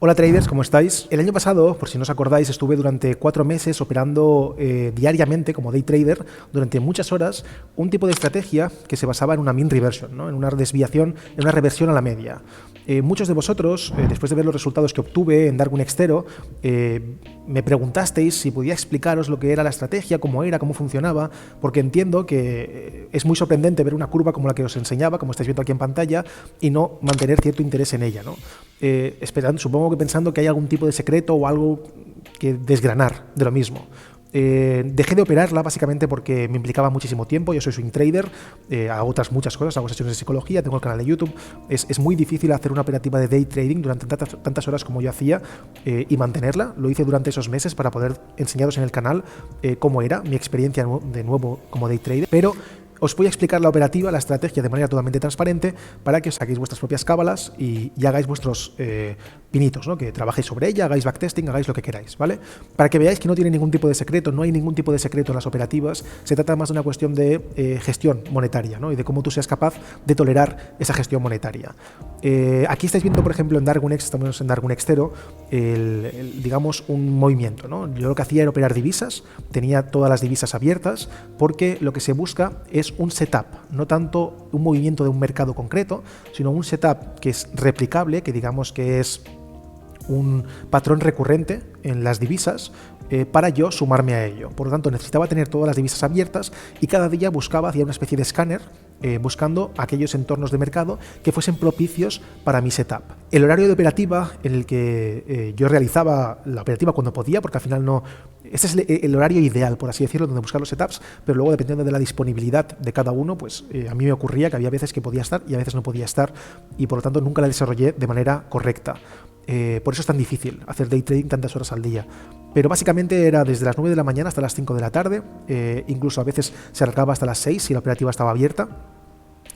Hola traders, ¿cómo estáis? El año pasado, por si no os acordáis, estuve durante 4 meses operando diariamente como day trader durante muchas horas un tipo de estrategia que se basaba en una mean reversion, ¿no? En una desviación, en una reversión a la media. Muchos de vosotros, después de ver los resultados que obtuve en Dark Nextero, me preguntasteis si podía explicaros lo que era la estrategia, cómo era, cómo funcionaba, porque entiendo que es muy sorprendente ver una curva como la que os enseñaba, como estáis viendo aquí en pantalla, y no mantener cierto interés en ella, ¿no? Esperando, supongo que pensando que hay algún tipo de secreto o algo que desgranar de lo mismo. Dejé de operarla básicamente porque me implicaba muchísimo tiempo. Yo soy swing trader, hago otras muchas cosas, hago sesiones de psicología, tengo el canal de YouTube. Es muy difícil hacer una operativa de day trading durante tantas horas como yo hacía y mantenerla. Lo hice durante esos meses para poder enseñaros en el canal cómo era mi experiencia de nuevo como day trader, pero os voy a explicar la operativa, la estrategia de manera totalmente transparente para que os saquéis vuestras propias cábalas y hagáis vuestros pinitos, ¿no? Que trabajéis sobre ella, hagáis backtesting, hagáis lo que queráis, ¿vale? Para que veáis que no tiene ningún tipo de secreto, no hay ningún tipo de secreto en las operativas, se trata más de una cuestión de gestión monetaria, ¿no? Y de cómo tú seas capaz de tolerar esa gestión monetaria. Aquí estáis viendo, por ejemplo, en Darknext, estamos en Dark Nextero, digamos, un movimiento, ¿no? Yo lo que hacía era operar divisas, tenía todas las divisas abiertas, porque lo que se busca es un setup, no tanto un movimiento de un mercado concreto, sino un setup que es replicable, que digamos que es un patrón recurrente en las divisas para yo sumarme a ello. Por lo tanto, necesitaba tener todas las divisas abiertas y cada día buscaba, hacía una especie de escáner buscando aquellos entornos de mercado que fuesen propicios para mi setup. El horario de operativa en el que yo realizaba la operativa cuando podía, porque al final no... Este es el horario ideal, por así decirlo, donde buscar los setups, pero luego dependiendo de la disponibilidad de cada uno, pues a mí me ocurría que había veces que podía estar y a veces no podía estar y por lo tanto nunca la desarrollé de manera correcta. Por eso es tan difícil hacer day trading tantas horas al día. Pero básicamente era desde las 9 de la mañana hasta las 5 de la tarde, incluso a veces se alargaba hasta las 6 si la operativa estaba abierta.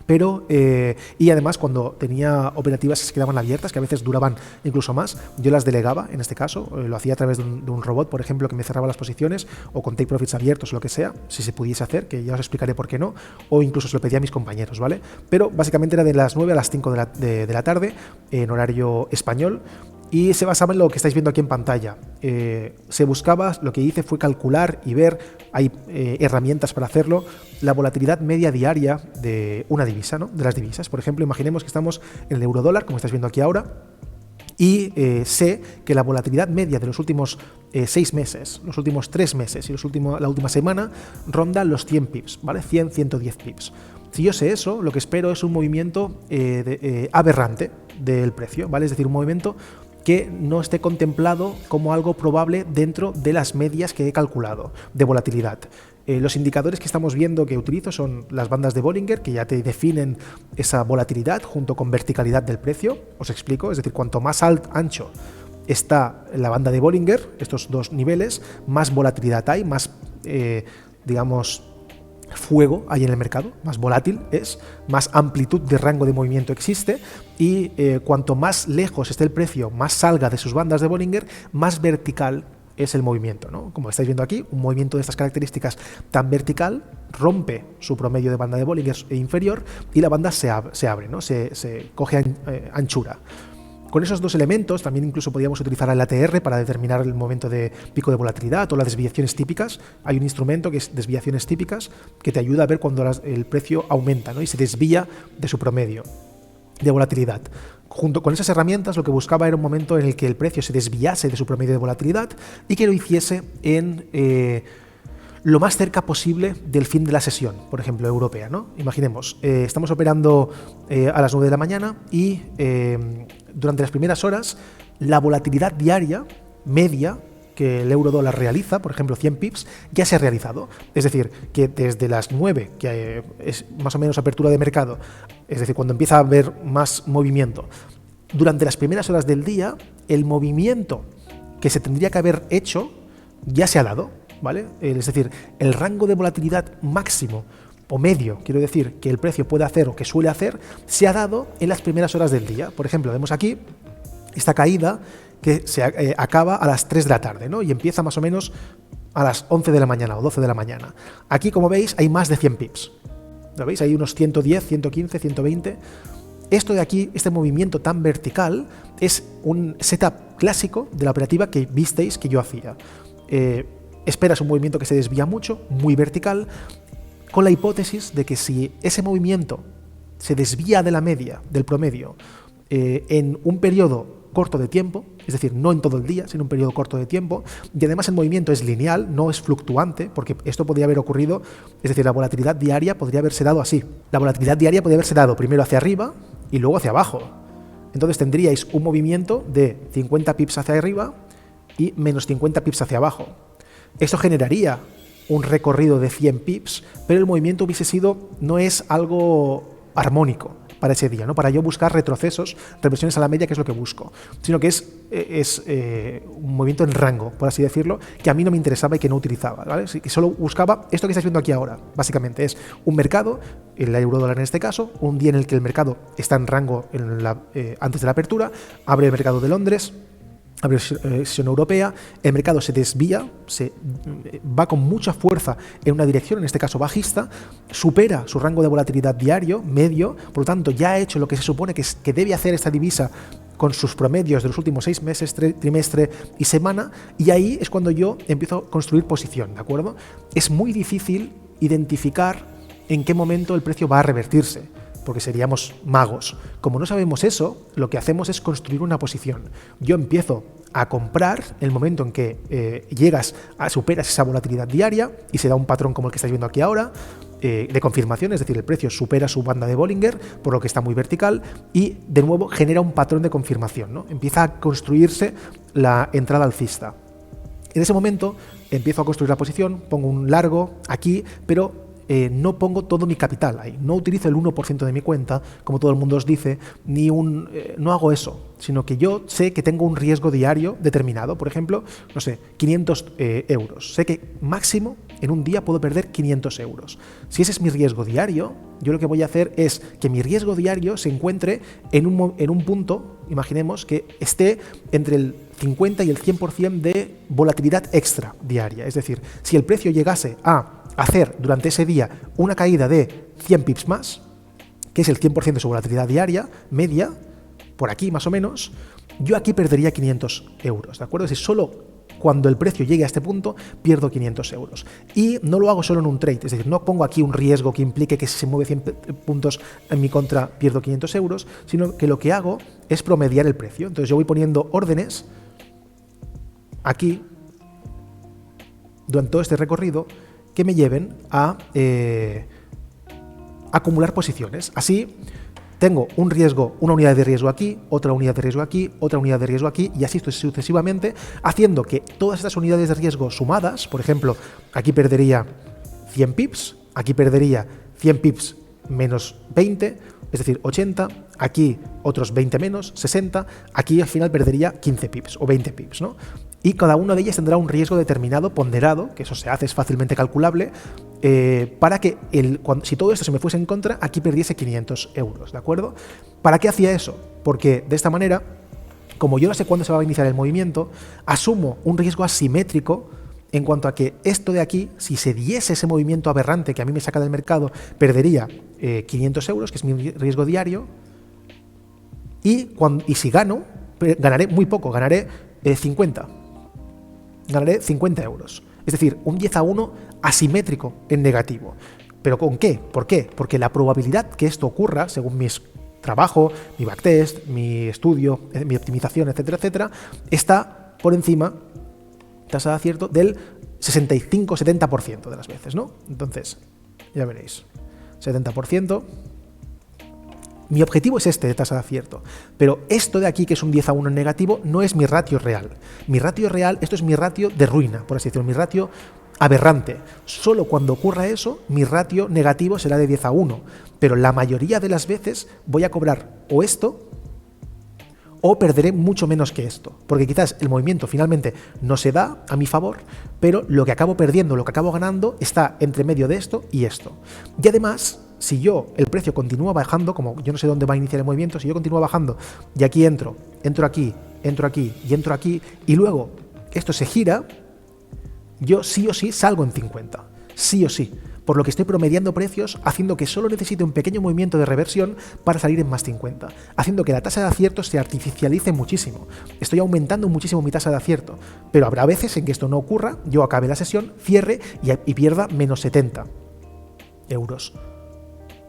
Pero, y además cuando tenía operativas que se quedaban abiertas, que a veces duraban incluso más, yo las delegaba, en este caso, lo hacía a través de un robot, por ejemplo, que me cerraba las posiciones, o con take profits abiertos o lo que sea, si se pudiese hacer, que ya os explicaré por qué no, o incluso se lo pedía a mis compañeros, ¿vale? Pero básicamente era de las 9 a las 5 de la tarde, en horario español, y se basaba en lo que estáis viendo aquí en pantalla. Se buscaba, lo que hice fue calcular y ver, hay herramientas para hacerlo, la volatilidad media diaria de una divisa, ¿no? De las divisas. Por ejemplo, imaginemos que estamos en el eurodólar, como estáis viendo aquí ahora, y sé que la volatilidad media de los últimos 6 meses, los últimos 3 meses y la última semana ronda los 100 pips, ¿vale? 100, 110 pips. Si yo sé eso, lo que espero es un movimiento aberrante del precio, ¿vale? Es decir, un movimiento que no esté contemplado como algo probable dentro de las medias que he calculado de volatilidad. Los indicadores que estamos viendo que utilizo son las bandas de Bollinger, que ya te definen esa volatilidad junto con verticalidad del precio. Os explico, es decir, cuanto más ancho está la banda de Bollinger, estos dos niveles, más volatilidad hay, más, digamos, fuego hay en el mercado, más volátil es, más amplitud de rango de movimiento existe y cuanto más lejos esté el precio, más salga de sus bandas de Bollinger, más vertical es el movimiento, ¿no? Como estáis viendo aquí, un movimiento de estas características tan vertical rompe su promedio de banda de Bollinger inferior y la banda se abre, ¿no? Se coge anchura. Con esos dos elementos también incluso podríamos utilizar el ATR para determinar el momento de pico de volatilidad o las desviaciones típicas. Hay un instrumento que es desviaciones típicas que te ayuda a ver cuando el precio aumenta, ¿no? Y se desvía de su promedio de volatilidad. Junto con esas herramientas lo que buscaba era un momento en el que el precio se desviase de su promedio de volatilidad y que lo hiciese en lo más cerca posible del fin de la sesión, por ejemplo, europea, ¿no? Imaginemos, estamos operando a las 9 de la mañana y durante las primeras horas la volatilidad diaria media que el euro dólar realiza, por ejemplo 100 pips, ya se ha realizado. Es decir, que desde las 9, que es más o menos apertura de mercado, es decir, cuando empieza a haber más movimiento, durante las primeras horas del día, el movimiento que se tendría que haber hecho ya se ha dado, ¿vale? Es decir, el rango de volatilidad máximo o medio, quiero decir, que el precio puede hacer o que suele hacer, se ha dado en las primeras horas del día. Por ejemplo, vemos aquí esta caída que se acaba a las 3 de la tarde, ¿no? Y empieza más o menos a las 11 de la mañana o 12 de la mañana. Aquí, como veis, hay más de 100 pips. ¿Lo veis? Hay unos 110, 115, 120. esto de aquí, este movimiento tan vertical, es un setup clásico de la operativa que visteis que yo hacía. Esperas un movimiento que se desvía mucho, muy vertical, con la hipótesis de que si ese movimiento se desvía de la media, del promedio, en un periodo corto de tiempo, es decir, no en todo el día, sino un periodo corto de tiempo, y además el movimiento es lineal, no es fluctuante, porque esto podría haber ocurrido, es decir, la volatilidad diaria podría haberse dado así. La volatilidad diaria podría haberse dado primero hacia arriba y luego hacia abajo. Entonces tendríais un movimiento de 50 pips hacia arriba y menos 50 pips hacia abajo. Eso generaría un recorrido de 100 pips, pero el movimiento hubiese sido, no es algo armónico para ese día, ¿no? Para yo buscar retrocesos, reversiones a la media, que es lo que busco, sino que es un movimiento en rango, por así decirlo, que a mí no me interesaba y que no utilizaba, ¿vale? Que solo buscaba esto que estáis viendo aquí ahora. Básicamente es un mercado, el euro-dólar en este caso, un día en el que el mercado está en rango antes de la apertura, abre el mercado de Londres, abre sesión europea, el mercado se desvía, va con mucha fuerza en una dirección, en este caso bajista, supera su rango de volatilidad diario, medio, por lo tanto ya ha hecho lo que se supone que debe hacer esta divisa con sus promedios de los últimos 6 meses, trimestre y semana, y ahí es cuando yo empiezo a construir posición, ¿de acuerdo? Es muy difícil identificar en qué momento el precio va a revertirse, porque seríamos magos. Como no sabemos eso, lo que hacemos es construir una posición. Yo empiezo a comprar el momento en que superas esa volatilidad diaria y se da un patrón como el que estáis viendo aquí ahora, de confirmación, es decir, el precio supera su banda de Bollinger, por lo que está muy vertical, y de nuevo genera un patrón de confirmación, ¿no? Empieza a construirse la entrada alcista. En ese momento empiezo a construir la posición, pongo un largo aquí, pero no pongo todo mi capital ahí, no utilizo el 1% de mi cuenta, como todo el mundo os dice, no hago eso, sino que yo sé que tengo un riesgo diario determinado, por ejemplo, no sé, 500 euros. Sé que máximo en un día puedo perder 500 euros. Si ese es mi riesgo diario, yo lo que voy a hacer es que mi riesgo diario se encuentre en un punto, imaginemos, que esté entre el 50 y el 100% de volatilidad extra diaria. Es decir, si el precio llegase a hacer durante ese día una caída de 100 pips más, que es el 100% de su volatilidad diaria, media, por aquí más o menos, yo aquí perdería 500 euros, ¿de acuerdo? Es decir, solo cuando el precio llegue a este punto pierdo 500 euros. Y no lo hago solo en un trade, es decir, no pongo aquí un riesgo que implique que si se mueve 100 puntos en mi contra pierdo 500 euros, sino que lo que hago es promediar el precio. Entonces yo voy poniendo órdenes aquí durante todo este recorrido que me lleven a acumular posiciones. Así tengo un riesgo, una unidad de riesgo aquí, otra unidad de riesgo aquí, otra unidad de riesgo aquí, y así sucesivamente, haciendo que todas estas unidades de riesgo sumadas, por ejemplo, aquí perdería 100 pips, aquí perdería 100 pips menos 20, es decir, 80, aquí otros 20 menos, 60, aquí al final perdería 15 pips o 20 pips, ¿no? Y cada una de ellas tendrá un riesgo determinado, ponderado, que eso se hace, es fácilmente calculable, para que si todo esto se me fuese en contra, aquí perdiese 500 euros, ¿de acuerdo? ¿Para qué hacía eso? Porque de esta manera, como yo no sé cuándo se va a iniciar el movimiento, asumo un riesgo asimétrico en cuanto a que esto de aquí, si se diese ese movimiento aberrante que a mí me saca del mercado, perdería 500 euros, que es mi riesgo diario, y si gano, ganaré muy poco, ganaré 50. Ganaré 50 euros. Es decir, un 10-1 asimétrico en negativo. ¿Pero con qué? ¿Por qué? Porque la probabilidad que esto ocurra, según mi trabajo, mi backtest, mi estudio, mi optimización, etcétera, etcétera, está por encima, tasa de acierto, del 65-70% de las veces, ¿no? Entonces, ya veréis, 70%. Mi objetivo es este de tasa de acierto, pero esto de aquí, que es un 10-1 en negativo, no es mi ratio real. Mi ratio real, esto es mi ratio de ruina, por así decirlo, mi ratio aberrante. Solo cuando ocurra eso, mi ratio negativo será de 10-1, pero la mayoría de las veces voy a cobrar o esto o perderé mucho menos que esto, porque quizás el movimiento finalmente no se da a mi favor, pero lo que acabo perdiendo, lo que acabo ganando, está entre medio de esto y esto. Y además, si el precio continúa bajando, como yo no sé dónde va a iniciar el movimiento, si yo continúo bajando y aquí entro aquí y entro aquí, y luego esto se gira, yo sí o sí salgo en 50, sí o sí, por lo que estoy promediando precios, haciendo que solo necesite un pequeño movimiento de reversión para salir en más 50, haciendo que la tasa de acierto se artificialice muchísimo. Estoy aumentando muchísimo mi tasa de acierto, pero habrá veces en que esto no ocurra, yo acabe la sesión, cierre y pierda menos 70 euros.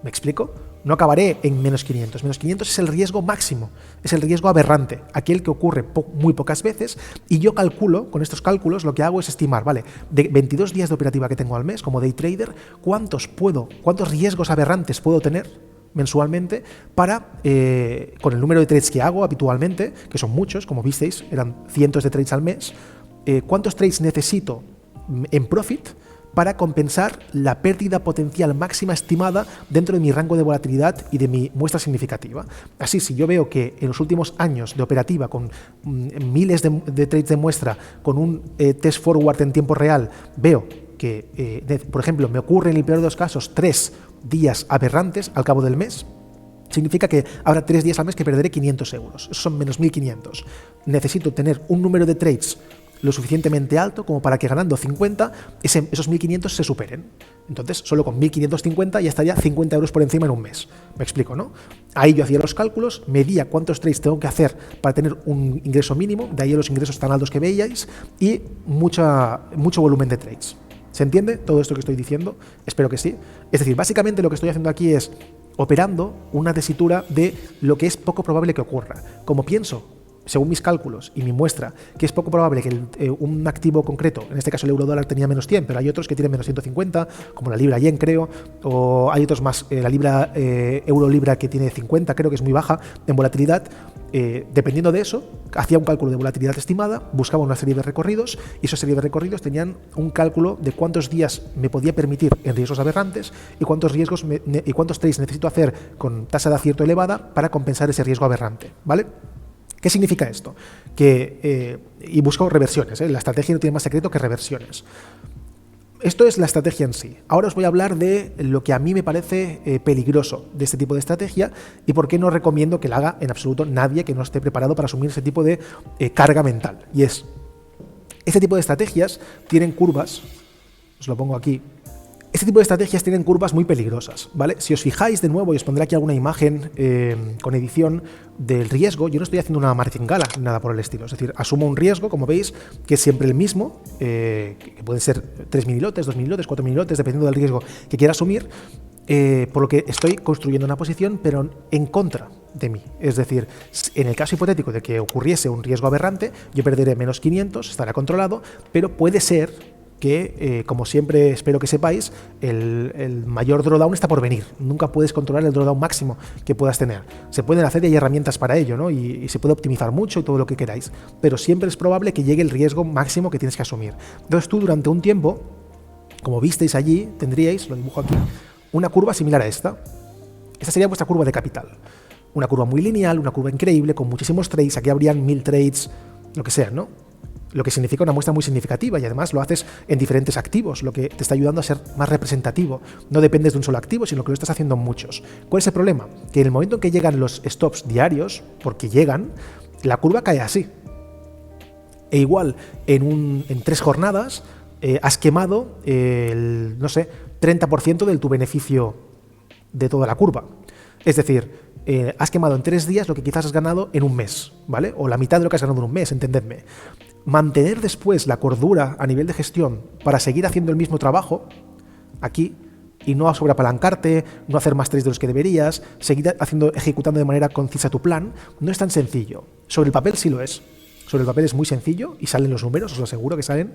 ¿Me explico? No acabaré en menos 500. Menos 500 es el riesgo máximo, es el riesgo aberrante, aquel que ocurre muy pocas veces, y yo calculo, con estos cálculos, lo que hago es estimar, ¿vale? De 22 días de operativa que tengo al mes como day trader, ¿cuántos riesgos aberrantes puedo tener mensualmente para, con el número de trades que hago habitualmente, que son muchos, como visteis, eran cientos de trades al mes, cuántos trades necesito en profit para compensar la pérdida potencial máxima estimada dentro de mi rango de volatilidad y de mi muestra significativa. Así, si yo veo que en los últimos años de operativa, con miles de trades de muestra, con un test forward en tiempo real, veo que, por ejemplo, me ocurre en el peor de los casos 3 días aberrantes al cabo del mes, significa que habrá 3 días al mes que perderé 500 euros. Esos son menos 1.500. Necesito tener un número de trades lo suficientemente alto como para que ganando 50, esos 1.500 se superen. Entonces, solo con 1.550 ya estaría 50 euros por encima en un mes. ¿Me explico, no? Ahí yo hacía los cálculos, medía cuántos trades tengo que hacer para tener un ingreso mínimo, de ahí los ingresos tan altos que veíais, y mucho volumen de trades. ¿Se entiende todo esto que estoy diciendo? Espero que sí. Es decir, básicamente lo que estoy haciendo aquí es operando una tesitura de lo que es poco probable que ocurra. Como pienso, según mis cálculos y mi muestra, que es poco probable que un activo concreto, en este caso el euro dólar tenía menos 100, pero hay otros que tienen menos 150, como la libra yen, creo, o hay otros más, la libra euro libra que tiene 50, creo que es muy baja en volatilidad. Dependiendo de eso, hacía un cálculo de volatilidad estimada, buscaba una serie de recorridos y esa serie de recorridos tenían un cálculo de cuántos días me podía permitir en riesgos aberrantes y cuántos trades necesito hacer con tasa de acierto elevada para compensar ese riesgo aberrante, ¿vale? ¿Qué significa esto? Y busco reversiones, la estrategia no tiene más secreto que reversiones. Esto es la estrategia en sí. Ahora os voy a hablar de lo que a mí me parece peligroso de este tipo de estrategia y por qué no recomiendo que la haga en absoluto nadie que no esté preparado para asumir ese tipo de carga mental. Y es, este tipo de estrategias tienen curvas, os lo pongo aquí. Este tipo de estrategias tienen curvas muy peligrosas, ¿vale? Si os fijáis de nuevo, y os pondré aquí alguna imagen con edición del riesgo, yo no estoy haciendo una martingala, nada por el estilo. Es decir, asumo un riesgo, como veis, que es siempre el mismo, que pueden ser 3 minilotes, 2 minilotes, 4 minilotes, dependiendo del riesgo que quiera asumir, por lo que estoy construyendo una posición, pero en contra de mí. Es decir, en el caso hipotético de que ocurriese un riesgo aberrante, yo perderé menos 500, estará controlado, pero puede ser que, como siempre espero que sepáis, el mayor drawdown está por venir. Nunca puedes controlar el drawdown máximo que puedas tener. Se pueden hacer y hay herramientas para ello, ¿no? Y se puede optimizar mucho y todo lo que queráis. Pero siempre es probable que llegue el riesgo máximo que tienes que asumir. Entonces tú durante un tiempo, como visteis allí, tendríais, lo dibujo aquí, una curva similar a esta. Esta sería vuestra curva de capital. Una curva muy lineal, una curva increíble, con muchísimos trades. Aquí habrían 1000 trades, lo que sea, ¿no? Lo que significa una muestra muy significativa y además lo haces en diferentes activos, lo que te está ayudando a ser más representativo. No dependes de un solo activo, sino que lo estás haciendo en muchos. ¿Cuál es el problema? Que en el momento en que llegan los stops diarios, porque llegan, la curva cae así. E igual, en 3 jornadas has quemado el, no sé, 30% de tu beneficio de toda la curva. Es decir, has quemado en 3 días lo que quizás has ganado en un mes, ¿vale? O la mitad de lo que has ganado en un mes, entendedme. Mantener después la cordura a nivel de gestión para seguir haciendo el mismo trabajo aquí y no sobreapalancarte, no hacer más trades de los que deberías, seguir ejecutando de manera concisa tu plan, no es tan sencillo. Sobre el papel sí lo es. Sobre el papel es muy sencillo y salen los números, os lo aseguro que salen,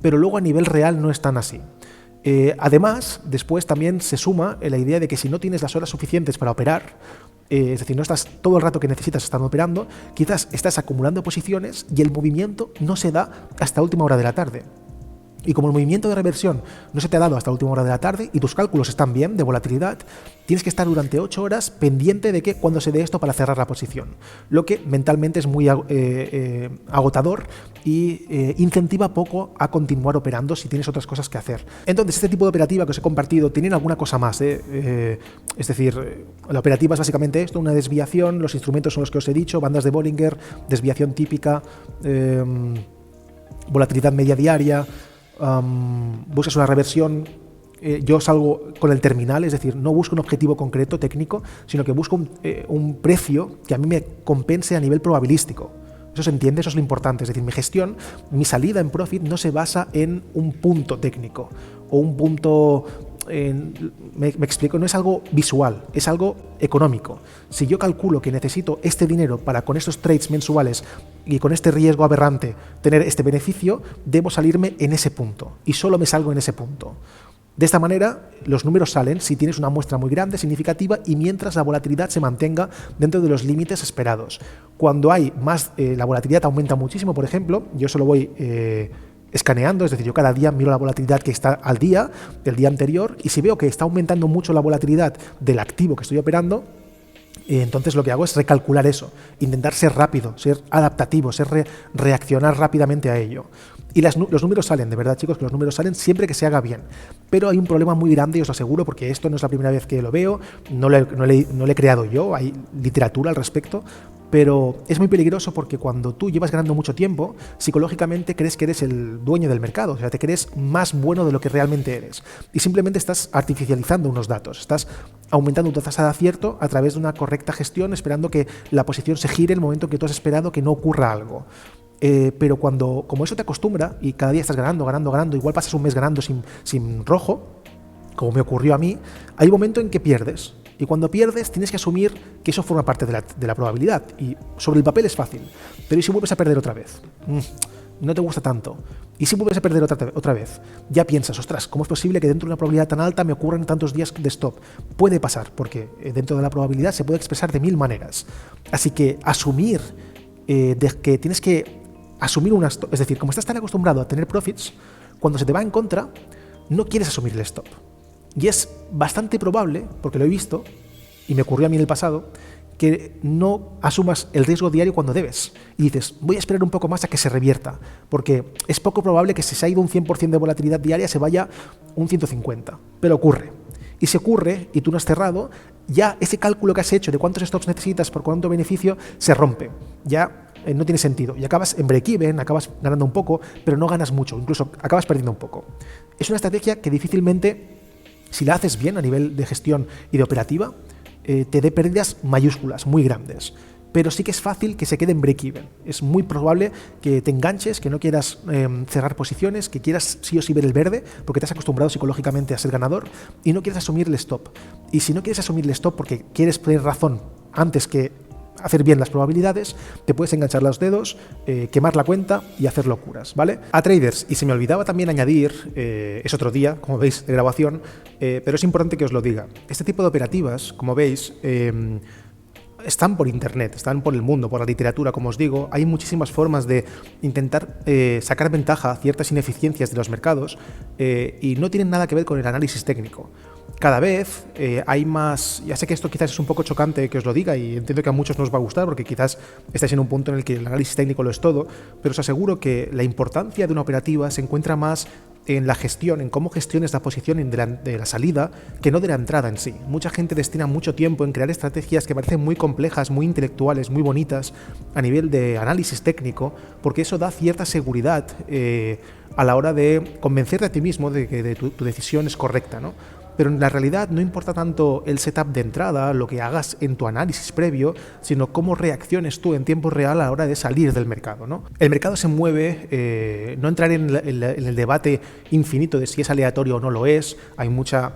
pero luego a nivel real no es tan así. Además, después también se suma la idea de que si no tienes las horas suficientes para operar, es decir, no estás todo el rato que necesitas estando operando, quizás estás acumulando posiciones y el movimiento no se da hasta última hora de la tarde. Y como el movimiento de reversión no se te ha dado hasta última hora de la tarde y tus cálculos están bien de volatilidad, tienes que estar durante 8 horas pendiente de que cuando se dé esto para cerrar la posición. Lo que mentalmente es muy agotador y incentiva poco a continuar operando si tienes otras cosas que hacer. Entonces, este tipo de operativa que os he compartido tienen alguna cosa más. Es decir, la operativa es básicamente esto, una desviación, los instrumentos son los que os he dicho, bandas de Bollinger, desviación típica, volatilidad media diaria. Buscas una reversión yo salgo con el terminal, es decir, no busco un objetivo concreto técnico, sino que busco un precio que a mí me compense a nivel probabilístico. Eso se entiende, eso es lo importante. Es decir, mi gestión, mi salida en profit no se basa en un punto técnico o un punto... me explico, no es algo visual, es algo económico. Si yo calculo que necesito este dinero para con estos trades mensuales y con este riesgo aberrante tener este beneficio, debo salirme en ese punto y solo me salgo en ese punto. De esta manera, los números salen si tienes una muestra muy grande, significativa, y mientras la volatilidad se mantenga dentro de los límites esperados. Cuando hay más, la volatilidad aumenta muchísimo, por ejemplo, yo solo voy escaneando, es decir, yo cada día miro la volatilidad que está al día, del día anterior, y si veo que está aumentando mucho la volatilidad del activo que estoy operando, entonces lo que hago es recalcular eso, intentar ser rápido, ser adaptativo, reaccionar rápidamente a ello. Y los números salen, de verdad, chicos, que los números salen siempre que se haga bien. Pero hay un problema muy grande, y os aseguro, porque esto no es la primera vez que lo veo, no lo he creado yo, hay literatura al respecto, pero es muy peligroso porque cuando tú llevas ganando mucho tiempo, psicológicamente crees que eres el dueño del mercado, o sea, te crees más bueno de lo que realmente eres. Y simplemente estás artificializando unos datos, estás aumentando tu tasa de acierto a través de una correcta gestión, esperando que la posición se gire en el momento que tú has esperado que no ocurra algo. Pero como eso te acostumbra y cada día estás ganando, igual pasas un mes ganando sin rojo, como me ocurrió a mí, hay un momento en que pierdes. Y cuando pierdes tienes que asumir que eso forma parte de la probabilidad. Y sobre el papel es fácil. Pero ¿y si vuelves a perder otra vez? No te gusta tanto. ¿Y si vuelves a perder otra vez? Ya piensas, ostras, ¿cómo es posible que dentro de una probabilidad tan alta me ocurran tantos días de stop? Puede pasar, porque dentro de la probabilidad se puede expresar de 1000 maneras. Así que asumir de que tienes que asumir una stop, es decir, como estás tan acostumbrado a tener profits, cuando se te va en contra, no quieres asumir el stop. Y es bastante probable, porque lo he visto, y me ocurrió a mí en el pasado, que no asumas el riesgo diario cuando debes. Y dices, voy a esperar un poco más a que se revierta, porque es poco probable que si se ha ido un 100% de volatilidad diaria se vaya un 150%. Pero ocurre. Y si ocurre y tú no has cerrado, ya ese cálculo que has hecho de cuántos stops necesitas por cuánto beneficio se rompe. Ya no tiene sentido. Y acabas en break-even, acabas ganando un poco, pero no ganas mucho, incluso acabas perdiendo un poco. Es una estrategia que difícilmente, si la haces bien a nivel de gestión y de operativa, te dé pérdidas mayúsculas, muy grandes. Pero sí que es fácil que se quede en break-even. Es muy probable que te enganches, que no quieras cerrar posiciones, que quieras sí o sí ver el verde, porque te has acostumbrado psicológicamente a ser ganador, y no quieres asumir el stop. Y si no quieres asumir el stop porque quieres tener razón antes que hacer bien las probabilidades, te puedes enganchar los dedos, quemar la cuenta y hacer locuras, ¿vale? A traders, y se me olvidaba también añadir, es otro día, como veis, de grabación, pero es importante que os lo diga. Este tipo de operativas, como veis, están por internet, están por el mundo, por la literatura, como os digo. Hay muchísimas formas de intentar sacar ventaja a ciertas ineficiencias de los mercados y no tienen nada que ver con el análisis técnico. Cada vez hay más, ya sé que esto quizás es un poco chocante que os lo diga y entiendo que a muchos no os va a gustar porque quizás estáis en un punto en el que el análisis técnico lo es todo, pero os aseguro que la importancia de una operativa se encuentra más en la gestión, en cómo gestiones la posición de la salida, que no de la entrada en sí. Mucha gente destina mucho tiempo en crear estrategias que parecen muy complejas, muy intelectuales, muy bonitas a nivel de análisis técnico, porque eso da cierta seguridad a la hora de convencerte a ti mismo de que tu decisión es correcta, ¿no? Pero en la realidad no importa tanto el setup de entrada, lo que hagas en tu análisis previo, sino cómo reacciones tú en tiempo real a la hora de salir del mercado, ¿no? El mercado se mueve, no entraré en el debate infinito de si es aleatorio o no lo es, hay muchos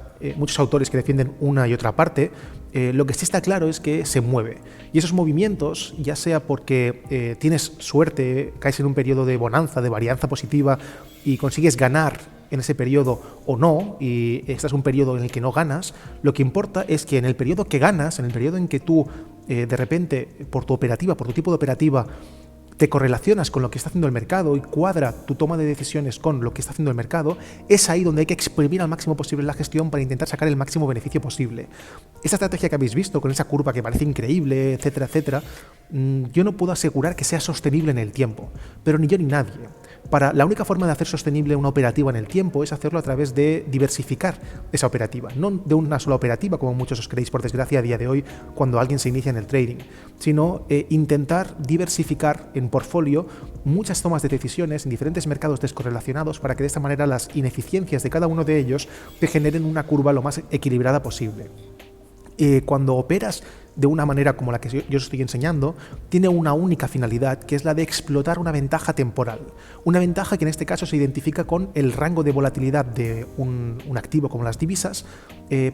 autores que defienden una y otra parte. Lo que sí está claro es que se mueve. Y esos movimientos, ya sea porque tienes suerte, caes en un periodo de bonanza, de varianza positiva y consigues ganar en ese periodo o no, y este es un periodo en el que no ganas, lo que importa es que en el periodo que ganas, en el periodo en que tú de repente, por tu operativa, por tu tipo de operativa, te correlacionas con lo que está haciendo el mercado y cuadra tu toma de decisiones con lo que está haciendo el mercado, es ahí donde hay que exprimir al máximo posible la gestión para intentar sacar el máximo beneficio posible. Esta estrategia que habéis visto, con esa curva que parece increíble, etcétera, etcétera, yo no puedo asegurar que sea sostenible en el tiempo, pero ni yo ni nadie. La única forma de hacer sostenible una operativa en el tiempo es hacerlo a través de diversificar esa operativa, no de una sola operativa, como muchos os creéis por desgracia a día de hoy cuando alguien se inicia en el trading, sino intentar diversificar en portfolio muchas tomas de decisiones en diferentes mercados descorrelacionados para que de esta manera las ineficiencias de cada uno de ellos te generen una curva lo más equilibrada posible. Cuando operas de una manera como la que yo os estoy enseñando, tiene una única finalidad, que es la de explotar una ventaja temporal. Una ventaja que en este caso se identifica con el rango de volatilidad de un activo como las divisas,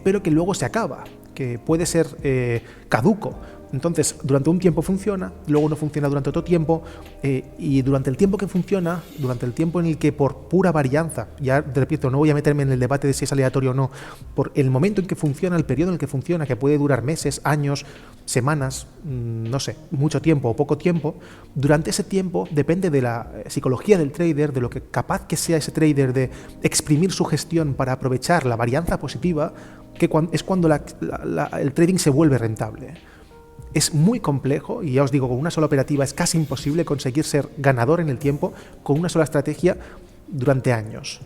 pero que luego se acaba, que puede ser caduco. Entonces, durante un tiempo funciona, luego no funciona durante otro tiempo, y durante el tiempo que funciona, durante el tiempo en el que por pura varianza, ya te repito, no voy a meterme en el debate de si es aleatorio o no, por el momento en que funciona, el periodo en el que funciona, que puede durar meses, años, semanas, no sé, mucho tiempo o poco tiempo, durante ese tiempo depende de la psicología del trader, de lo que capaz que sea ese trader de exprimir su gestión para aprovechar la varianza positiva, que es cuando el trading se vuelve rentable. Es muy complejo y ya os digo, con una sola operativa es casi imposible conseguir ser ganador en el tiempo con una sola estrategia durante años,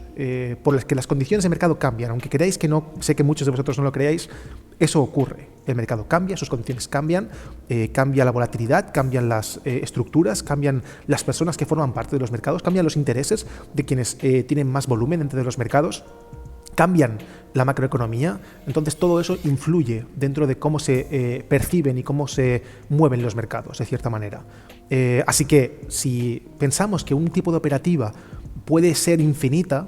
por las que las condiciones de mercado cambian. Aunque creáis que no, sé que muchos de vosotros no lo creáis, eso ocurre. El mercado cambia, sus condiciones cambian, cambia la volatilidad, cambian las estructuras, cambian las personas que forman parte de los mercados, cambian los intereses de quienes tienen más volumen dentro de los mercados, cambian la macroeconomía. Entonces todo eso influye dentro de cómo se perciben y cómo se mueven los mercados, de cierta manera. Así que si pensamos que un tipo de operativa puede ser infinita,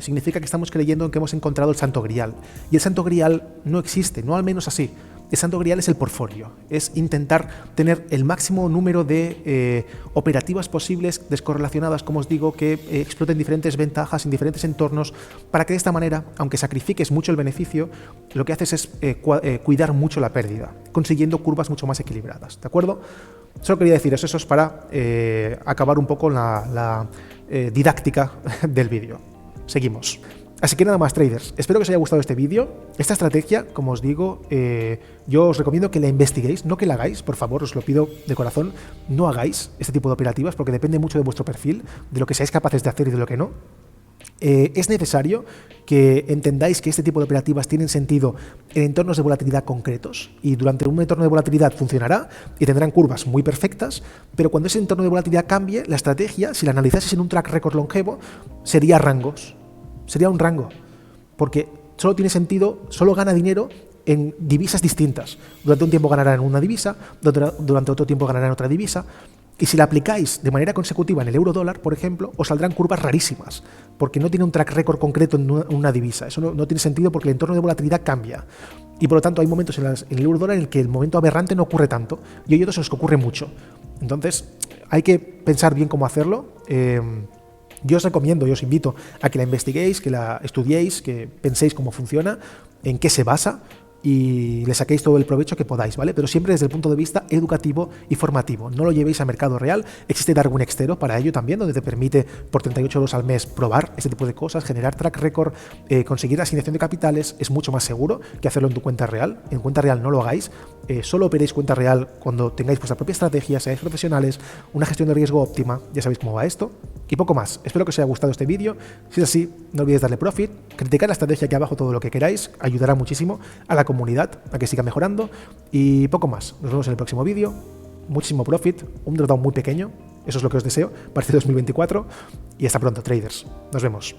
significa que estamos creyendo en que hemos encontrado el santo grial. Y el santo grial no existe, no al menos así. El santo grial es el portfolio, es intentar tener el máximo número de operativas posibles descorrelacionadas, como os digo, que exploten diferentes ventajas en diferentes entornos, para que de esta manera, aunque sacrifiques mucho el beneficio, lo que haces es cuidar mucho la pérdida, consiguiendo curvas mucho más equilibradas, ¿de acuerdo? Solo quería deciros eso, es para acabar un poco la didáctica del vídeo. Seguimos. Así que nada más, traders, espero que os haya gustado este vídeo. Esta estrategia, como os digo, yo os recomiendo que la investiguéis, no que la hagáis, por favor, os lo pido de corazón, no hagáis este tipo de operativas porque depende mucho de vuestro perfil, de lo que seáis capaces de hacer y de lo que no. Es necesario que entendáis que este tipo de operativas tienen sentido en entornos de volatilidad concretos, y durante un entorno de volatilidad funcionará y tendrán curvas muy perfectas, pero cuando ese entorno de volatilidad cambie, la estrategia, si la analizases en un track record longevo, sería rangos. Sería un rango, porque solo tiene sentido, solo gana dinero en divisas distintas. Durante un tiempo ganará en una divisa, durante otro tiempo ganará en otra divisa, y si la aplicáis de manera consecutiva en el euro-dólar, por ejemplo, os saldrán curvas rarísimas, porque no tiene un track record concreto en una divisa. Eso no tiene sentido porque el entorno de volatilidad cambia. Y por lo tanto hay momentos en el euro-dólar en el que el momento aberrante no ocurre tanto, y hay otros en los que ocurre mucho. Entonces hay que pensar bien cómo hacerlo. Yo os recomiendo, yo os invito a que la investiguéis, que la estudiéis, que penséis cómo funciona, en qué se basa y le saquéis todo el provecho que podáis, ¿vale? Pero siempre desde el punto de vista educativo y formativo. No lo llevéis a mercado real. Existe Darwin Extero para ello también, donde te permite por 38 euros al mes probar este tipo de cosas, generar track record, conseguir la asignación de capitales. Es mucho más seguro que hacerlo en tu cuenta real. En cuenta real no lo hagáis. Solo operéis cuenta real cuando tengáis vuestra propia estrategia, seáis profesionales, una gestión de riesgo óptima. Ya sabéis cómo va esto. Y poco más. Espero que os haya gustado este vídeo. Si es así, no olvidéis darle profit, criticar la estrategia aquí abajo, todo lo que queráis, ayudará muchísimo a la comunidad a que siga mejorando. Y poco más. Nos vemos en el próximo vídeo. Muchísimo profit, un drawdown muy pequeño. Eso es lo que os deseo para este 2024. Y hasta pronto, traders. Nos vemos.